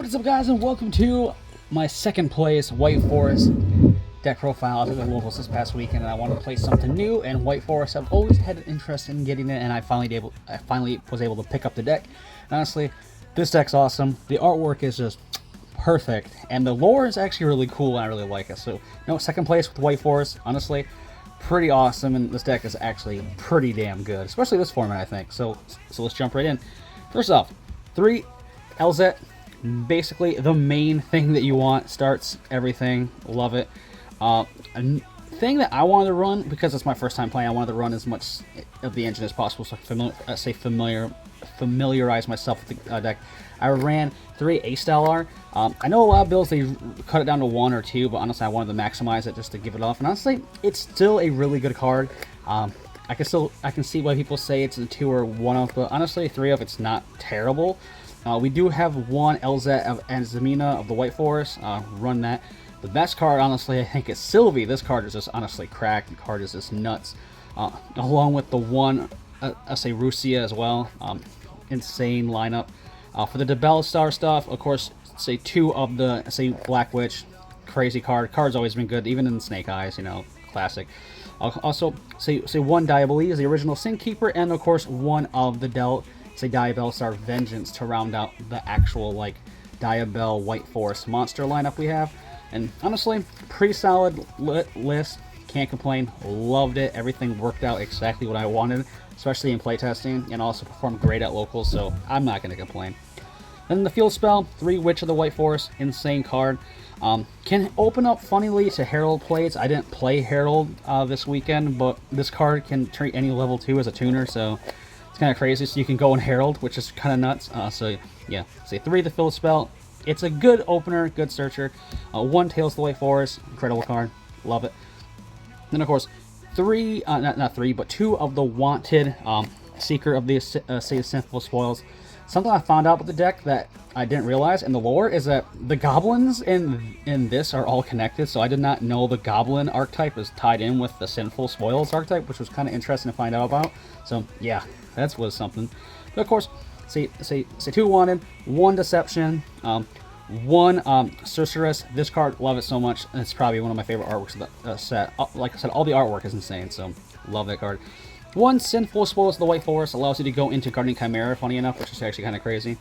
What is up, guys, and welcome to my second place White Forest deck profile. I took the locals this past weekend and I wanted to play something new, and White Forest, I've always had an interest in getting it, and I finally was able to pick up the deck. And honestly, this deck's awesome. The artwork is just perfect, and the lore is actually really cool, and I really like it. So, second place with White Forest, honestly, pretty awesome, and this deck is actually pretty damn good, especially this format, I think. So let's jump right in. First off, 3 LZET. Basically the main thing that you want, starts everything, love it. A thing that I wanted to run, because it's my first time playing, I wanted to run as much of the engine as possible, so familiarize myself with the deck. I ran 3 A-Stellar. I know a lot of builds, they cut it down to 1 or 2, but honestly I wanted to maximize it just to give it off, and honestly it's still a really good card. I can see why people say it's a 2 or 1 of, but honestly 3 of it's not terrible. We do have 1 LZET of Azumina of the White Forest. Run that. The best card, honestly, I think is Sylvie. This card is just honestly cracked. The card is just nuts. Along with the 1, say Rusia as well. Insane lineup. For the Debelstar stuff, of course, say 2 of the, say, Black Witch. Crazy card. Card's always been good, even in Snake Eyes, classic. Also, say 1 Diabolese, the original Sin Keeper, and of course 1 of the say Diabellstar Vengeance to round out the actual Diabell White Forest monster lineup we have. And honestly, pretty solid list. Can't complain. Loved it. Everything worked out exactly what I wanted, especially in playtesting, and also performed great at locals, so I'm not going to complain. Then the field spell, 3 Witch of the White Forest, insane card. Can open up funnily to Herald plates. I didn't play Herald this weekend, but this card can treat any level 2 as a tuner, so it's kind of crazy. So you can go in Herald, which is kind of nuts. So yeah, say 3 the field spell. It's a good opener, good searcher. 1 Tales of the White Forest, incredible card, love it. Then of course 3, not 3, but 2 of the Wanted Seeker of the say Sinful Spoils. Something I found out with the deck that I didn't realize in the lore is that the goblins in this are all connected, so I did not know the goblin archetype is tied in with the Sinful Spoils archetype, which was kind of interesting to find out about. So yeah, that was something. But of course, say 2 Wanted, 1 Deception, 1 Sorceress. This card, love it so much, and it's probably one of my favorite artworks of the set. Like I said, all the artwork is insane, so love that card. 1 Sinful Spoils of the White Forest allows you to go into Guardian Chimera, funny enough, which is actually kind of crazy.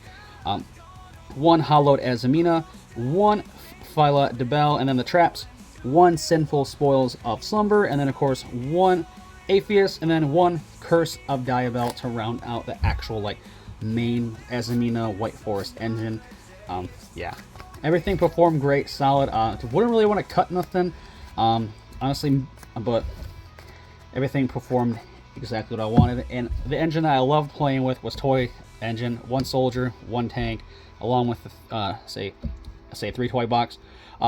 1 Hallowed Azumina, 1 Phyla Debel, and then the traps, 1 Sinful Spoils of Slumber, and then of course 1 Apheus, and then 1 Curse of Diabell to round out the actual main Azumina White Forest engine. Yeah, everything performed great, solid. Wouldn't really want to cut nothing, honestly, but everything performed exactly what I wanted. And the engine that I loved playing with was Toy Engine. 1 Soldier, 1 Tank, along with the say 3 Toy Box.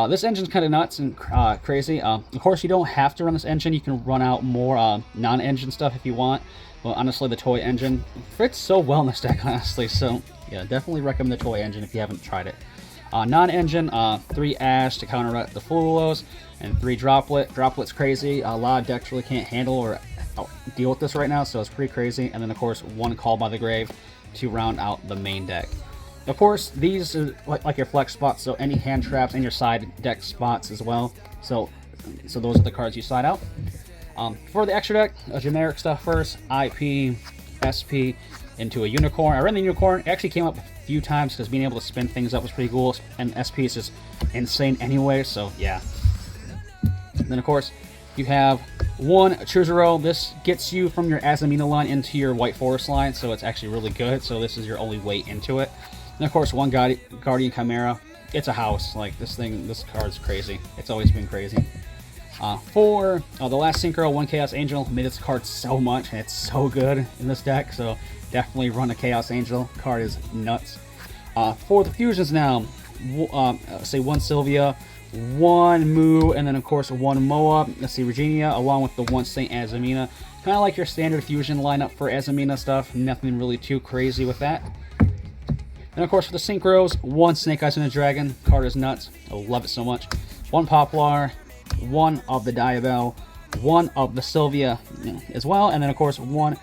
This engine's kind of nuts and crazy. Of course, you don't have to run this engine. You can run out more non-engine stuff if you want. But honestly, the Toy Engine fits so well in this deck, honestly. So yeah, definitely recommend the Toy Engine if you haven't tried it. Non-engine, 3 Ash to counteract the Flulos, and 3 Droplet. Droplet's crazy. A lot of decks really can't handle or deal with this right now, so it's pretty crazy. And then of course 1 Call by the Grave to round out the main deck. Of course, these are like your flex spots, so any hand traps and your side deck spots as well. So those are the cards you slide out. For the extra deck, generic stuff first, IP, SP, into a Unicorn. I ran the Unicorn. It actually came up a few times because being able to spin things up was pretty cool, and SP is just insane anyway, so yeah. And then of course, you have 1 Chuzaro. This gets you from your Azumina line into your White Forest line, so it's actually really good. So this is your only way into it. And of course, 1 Guardian Chimera. It's a house. This card's crazy. It's always been crazy. For the last Synchro, 1 Chaos Angel. Made this card so much, and it's so good in this deck, so definitely run a Chaos Angel. Card is nuts. For the fusions now, say 1 Sylvia, 1 Moo, and then of course 1 Moa, let's see, Regina, along with the 1 Saint Azumina. Kind of like your standard fusion lineup for Azumina stuff, nothing really too crazy with that. And of course for the Synchros, 1 Snake Eyes and a Dragon. Card is nuts, I love it so much. 1 Poplar, 1 of the Diabell, 1 of the Sylvia as well, and then of course 1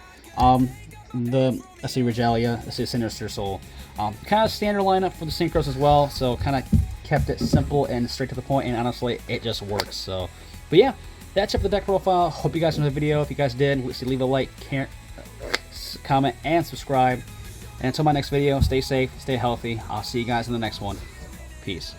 the let's see Regalia, let's see Sinister Soul. Kind of standard lineup for the Synchros as well, so kind of kept it simple and straight to the point, and honestly, it just works. So, but yeah, that's it for the deck profile. Hope you guys enjoyed the video. If you guys did, leave a like, comment, and subscribe. And until my next video, stay safe, stay healthy. I'll see you guys in the next one. Peace.